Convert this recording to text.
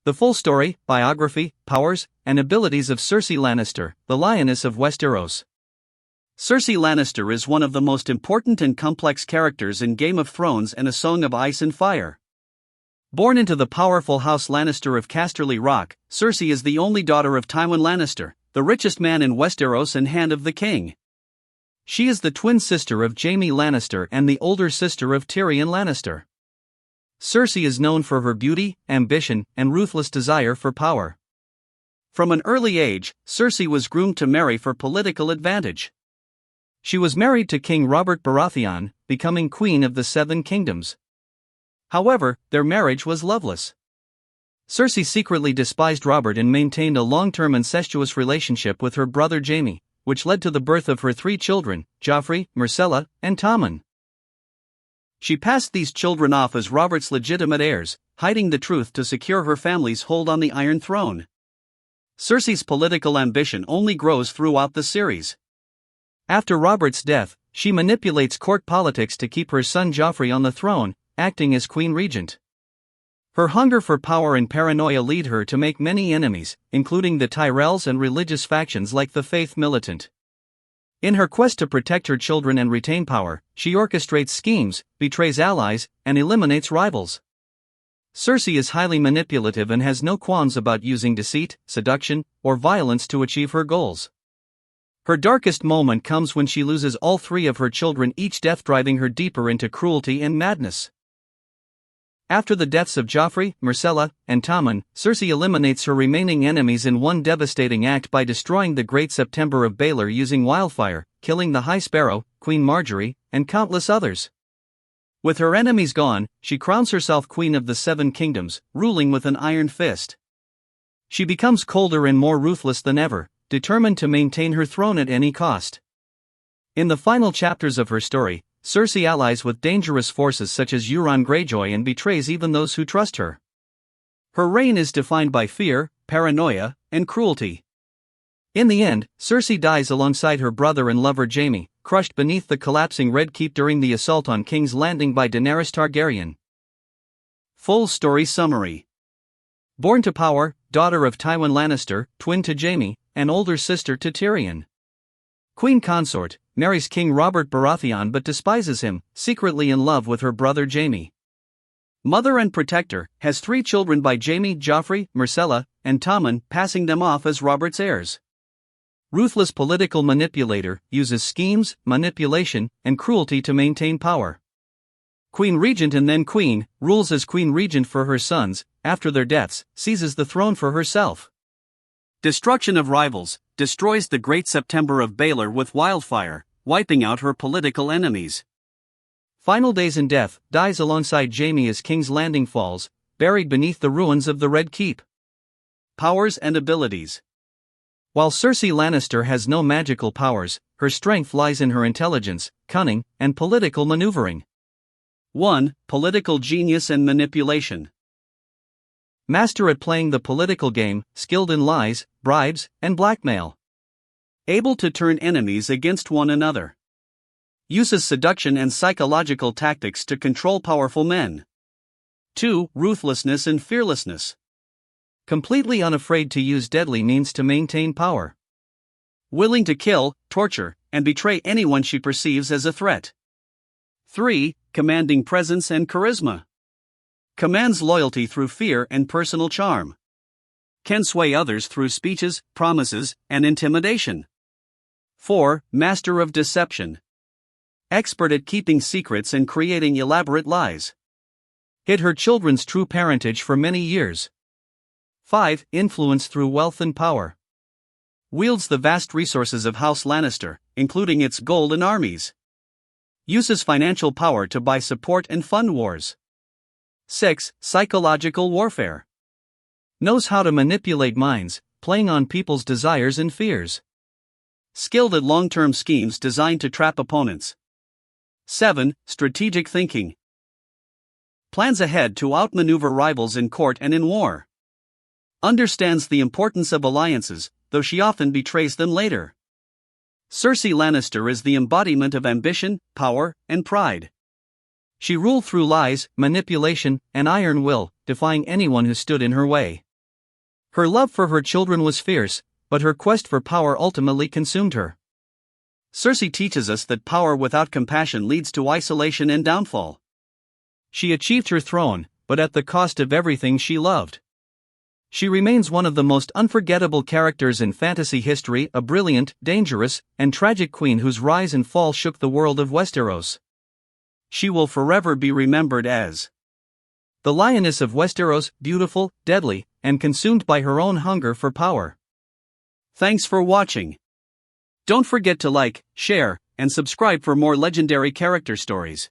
The full story, biography, powers, and abilities of Cersei Lannister, the Lioness of Westeros. Cersei Lannister is one of the most important and complex characters in Game of Thrones and A Song of Ice and Fire. Born into the powerful House Lannister of Casterly Rock, Cersei is the only daughter of Tywin Lannister, the richest man in Westeros and Hand of the King. She is the twin sister of Jaime Lannister and the older sister of Tyrion Lannister. Cersei is known for her beauty, ambition, and ruthless desire for power. From an early age, Cersei was groomed to marry for political advantage. She was married to King Robert Baratheon, becoming Queen of the Seven Kingdoms. However, their marriage was loveless. Cersei secretly despised Robert and maintained a long-term incestuous relationship with her brother Jaime, which led to the birth of her 3 children, Joffrey, Myrcella, and Tommen. She passed these children off as Robert's legitimate heirs, hiding the truth to secure her family's hold on the Iron Throne. Cersei's political ambition only grows throughout the series. After Robert's death, she manipulates court politics to keep her son Joffrey on the throne, acting as Queen Regent. Her hunger for power and paranoia lead her to make many enemies, including the Tyrells and religious factions like the Faith Militant. In her quest to protect her children and retain power, she orchestrates schemes, betrays allies, and eliminates rivals. Cersei is highly manipulative and has no qualms about using deceit, seduction, or violence to achieve her goals. Her darkest moment comes when she loses all 3 of her children, each death driving her deeper into cruelty and madness. After the deaths of Joffrey, Myrcella, and Tommen, Cersei eliminates her remaining enemies in one devastating act by destroying the Great September of Baelor using wildfire, killing the High Sparrow, Queen Marjorie, and countless others. With her enemies gone, she crowns herself Queen of the Seven Kingdoms, ruling with an iron fist. She becomes colder and more ruthless than ever, determined to maintain her throne at any cost. In the final chapters of her story, Cersei allies with dangerous forces such as Euron Greyjoy and betrays even those who trust her. Her reign is defined by fear, paranoia, and cruelty. In the end, Cersei dies alongside her brother and lover Jaime, crushed beneath the collapsing Red Keep during the assault on King's Landing by Daenerys Targaryen. Full story summary. Born to power, daughter of Tywin Lannister, twin to Jaime, and older sister to Tyrion. Queen consort, marries King Robert Baratheon but despises him, secretly in love with her brother Jaime. Mother and protector, has 3 children by Jaime, Joffrey, Myrcella, and Tommen, passing them off as Robert's heirs. Ruthless political manipulator, uses schemes, manipulation, and cruelty to maintain power. Queen Regent and then Queen, rules as Queen Regent for her sons, after their deaths, seizes the throne for herself. Destruction of rivals, destroys the Great September of Baelor with wildfire, wiping out her political enemies. Final days in death, dies alongside Jaime as King's Landing falls, buried beneath the ruins of the Red Keep. Powers and abilities. While Cersei Lannister has no magical powers, her strength lies in her intelligence, cunning, and political maneuvering. 1. Political genius and manipulation. Master at playing the political game, skilled in lies, bribes, and blackmail. Able to turn enemies against one another. Uses seduction and psychological tactics to control powerful men. 2. Ruthlessness and fearlessness. Completely unafraid to use deadly means to maintain power. Willing to kill, torture, and betray anyone she perceives as a threat. 3. Commanding presence and charisma. Commands loyalty through fear and personal charm. Can sway others through speeches, promises, and intimidation. 4. Master of deception. Expert at keeping secrets and creating elaborate lies. Hid her children's true parentage for many years. 5. Influence through wealth and power. Wields the vast resources of House Lannister, including its gold and armies. Uses financial power to buy support and fund wars. 6. Psychological warfare. Knows how to manipulate minds, playing on people's desires and fears. Skilled at long-term schemes designed to trap opponents. 7. Strategic thinking. Plans ahead to outmaneuver rivals in court and in war. Understands the importance of alliances, though she often betrays them later. Cersei Lannister is the embodiment of ambition, power, and pride. She ruled through lies, manipulation, and iron will, defying anyone who stood in her way. Her love for her children was fierce, but her quest for power ultimately consumed her. Cersei teaches us that power without compassion leads to isolation and downfall. She achieved her throne, but at the cost of everything she loved. She remains one of the most unforgettable characters in fantasy history, a brilliant, dangerous, and tragic queen whose rise and fall shook the world of Westeros. She will forever be remembered as the Lioness of Westeros, beautiful, deadly, and consumed by her own hunger for power. Thanks for watching. Don't forget to like, share, and subscribe for more legendary character stories.